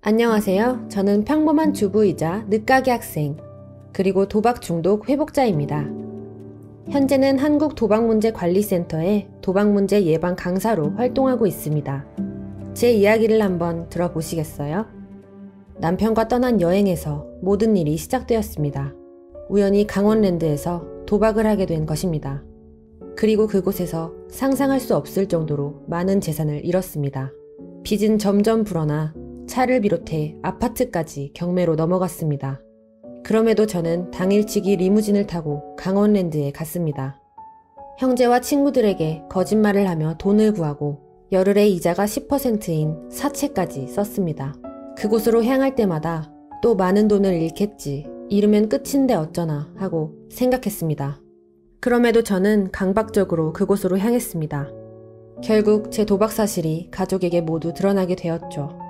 안녕하세요. 저는 평범한 주부이자 늦가기 학생, 그리고 도박 중독 회복자입니다. 현재는 한국도박문제관리센터의 도박문제 예방 강사로 활동하고 있습니다. 제 이야기를 한번 들어보시겠어요? 남편과 떠난 여행에서 모든 일이 시작되었습니다. 우연히 강원랜드에서 도박을 하게 된 것입니다. 그리고 그곳에서 상상할 수 없을 정도로 많은 재산을 잃었습니다. 빚은 점점 불어나 차를 비롯해 아파트까지 경매로 넘어갔습니다. 그럼에도 저는 당일치기 리무진을 타고 강원랜드에 갔습니다. 형제와 친구들에게 거짓말을 하며 돈을 구하고 열흘에 이자가 10%인 사채까지 썼습니다. 그곳으로 향할 때마다 또 많은 돈을 잃겠지, 잃으면 끝인데 어쩌나 하고 생각했습니다. 그럼에도 저는 강박적으로 그곳으로 향했습니다. 결국 제 도박 사실이 가족에게 모두 드러나게 되었죠.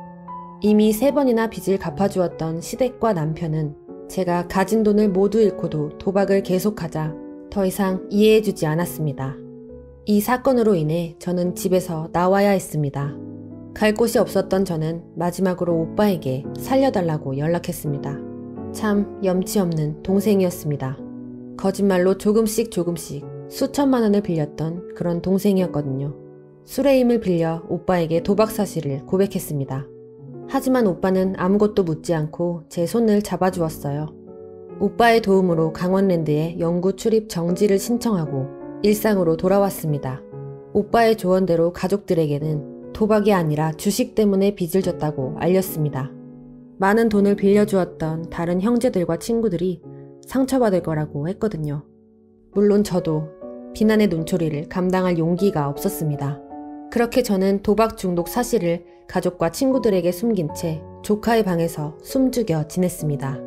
이미 3번이나 빚을 갚아주었던 시댁과 남편은 제가 가진 돈을 모두 잃고도 도박을 계속하자 더 이상 이해해주지 않았습니다. 이 사건으로 인해 저는 집에서 나와야 했습니다. 갈 곳이 없었던 저는 마지막으로 오빠에게 살려달라고 연락했습니다. 참 염치 없는 동생이었습니다. 거짓말로 조금씩 수천만 원을 빌렸던 그런 동생이었거든요. 술의 힘을 빌려 오빠에게 도박 사실을 고백했습니다. 하지만 오빠는 아무것도 묻지 않고 제 손을 잡아주었어요. 오빠의 도움으로 강원랜드에 영구 출입 정지를 신청하고 일상으로 돌아왔습니다. 오빠의 조언대로 가족들에게는 도박이 아니라 주식 때문에 빚을 졌다고 알렸습니다. 많은 돈을 빌려주었던 다른 형제들과 친구들이 상처받을 거라고 했거든요. 물론 저도 비난의 눈초리를 감당할 용기가 없었습니다. 그렇게 저는 도박 중독 사실을 가족과 친구들에게 숨긴 채 조카의 방에서 숨죽여 지냈습니다.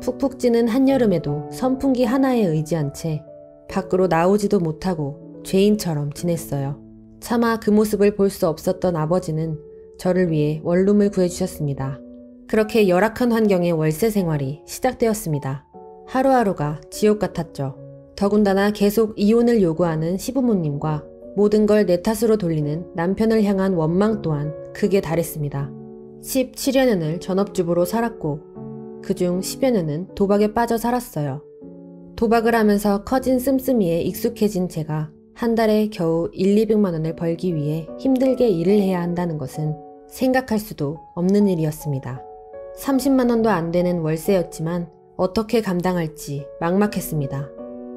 푹푹 찌는 한여름에도 선풍기 하나에 의지한 채 밖으로 나오지도 못하고 죄인처럼 지냈어요. 차마 그 모습을 볼 수 없었던 아버지는 저를 위해 원룸을 구해주셨습니다. 그렇게 열악한 환경의 월세 생활이 시작되었습니다. 하루하루가 지옥 같았죠. 더군다나 계속 이혼을 요구하는 시부모님과 모든 걸 내 탓으로 돌리는 남편을 향한 원망 또한 극에 달했습니다. 17여 년을 전업주부로 살았고 그중 10여 년은 도박에 빠져 살았어요. 도박을 하면서 커진 씀씀이에 익숙해진 제가 한 달에 겨우 200만 원을 벌기 위해 힘들게 일을 해야 한다는 것은 생각할 수도 없는 일이었습니다. 30만 원도 안 되는 월세였지만 어떻게 감당할지 막막했습니다.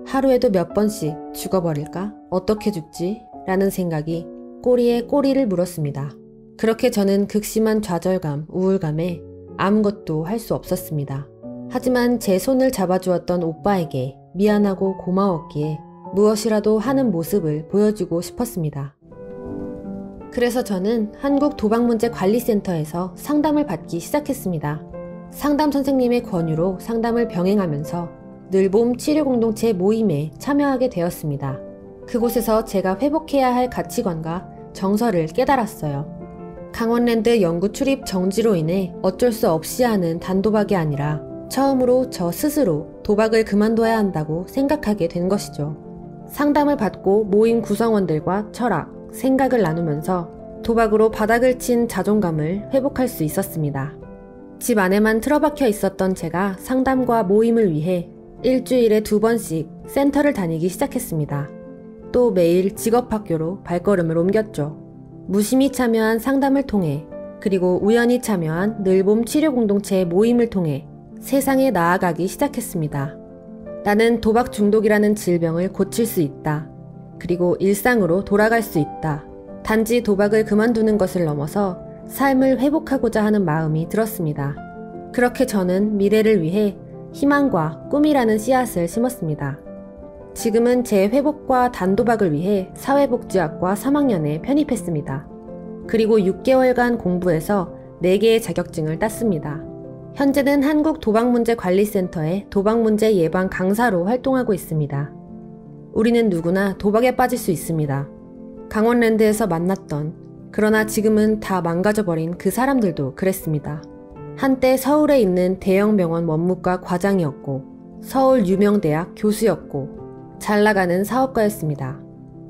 하루에도 몇 번씩 죽어버릴까? 어떻게 죽지? 라는 생각이 꼬리에 꼬리를 물었습니다. 그렇게 저는 극심한 좌절감, 우울감에 아무것도 할 수 없었습니다. 하지만 제 손을 잡아주었던 오빠에게 미안하고 고마웠기에 무엇이라도 하는 모습을 보여주고 싶었습니다. 그래서 저는 한국도박문제관리센터에서 상담을 받기 시작했습니다. 상담 선생님의 권유로 상담을 병행하면서 늘봄 치료공동체 모임에 참여하게 되었습니다. 그곳에서 제가 회복해야 할 가치관과 정서를 깨달았어요. 강원랜드 영구 출입 정지로 인해 어쩔 수 없이 하는 단도박이 아니라 처음으로 저 스스로 도박을 그만둬야 한다고 생각하게 된 것이죠. 상담을 받고 모임 구성원들과 철학, 생각을 나누면서 도박으로 바닥을 친 자존감을 회복할 수 있었습니다. 집 안에만 틀어박혀 있었던 제가 상담과 모임을 위해 일주일에 2번씩 센터를 다니기 시작했습니다. 또 매일 직업학교로 발걸음을 옮겼죠. 무심히 참여한 상담을 통해 그리고 우연히 참여한 늘봄 치료공동체의 모임을 통해 세상에 나아가기 시작했습니다. 나는 도박 중독이라는 질병을 고칠 수 있다. 그리고 일상으로 돌아갈 수 있다. 단지 도박을 그만두는 것을 넘어서 삶을 회복하고자 하는 마음이 들었습니다. 그렇게 저는 미래를 위해 희망과 꿈이라는 씨앗을 심었습니다. 지금은 제 회복과 단도박을 위해 사회복지학과 3학년에 편입했습니다. 그리고 6개월간 공부해서 4개의 자격증을 땄습니다. 현재는 한국도박문제관리센터의 도박문제 예방 강사로 활동하고 있습니다. 우리는 누구나 도박에 빠질 수 있습니다. 강원랜드에서 만났던, 그러나 지금은 다 망가져버린 그 사람들도 그랬습니다. 한때 서울에 있는 대형 병원 원무과 과장이었고 서울 유명대학 교수였고 잘 나가는 사업가였습니다.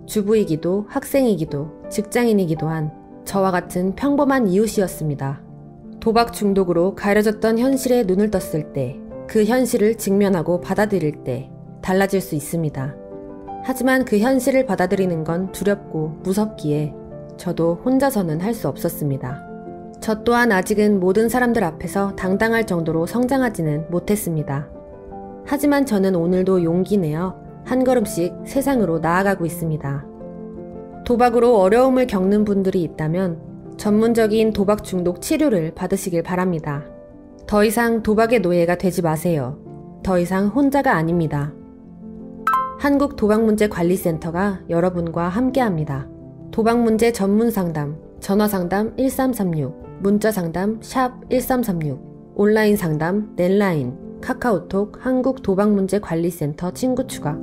주부이기도 학생이기도 직장인이기도 한 저와 같은 평범한 이웃이었습니다. 도박 중독으로 가려졌던 현실에 눈을 떴을 때, 그 현실을 직면하고 받아들일 때 달라질 수 있습니다. 하지만 그 현실을 받아들이는 건 두렵고 무섭기에 저도 혼자서는 할 수 없었습니다. 저 또한 아직은 모든 사람들 앞에서 당당할 정도로 성장하지는 못했습니다. 하지만 저는 오늘도 용기 내어 한 걸음씩 세상으로 나아가고 있습니다. 도박으로 어려움을 겪는 분들이 있다면 전문적인 도박 중독 치료를 받으시길 바랍니다. 더 이상 도박의 노예가 되지 마세요. 더 이상 혼자가 아닙니다. 한국도박문제관리센터가 여러분과 함께합니다. 도박문제 전문상담, 전화상담 1336, 문자상담 샵 1336, 온라인 상담 넷라인, 카카오톡 한국도박문제관리센터 친구 추가.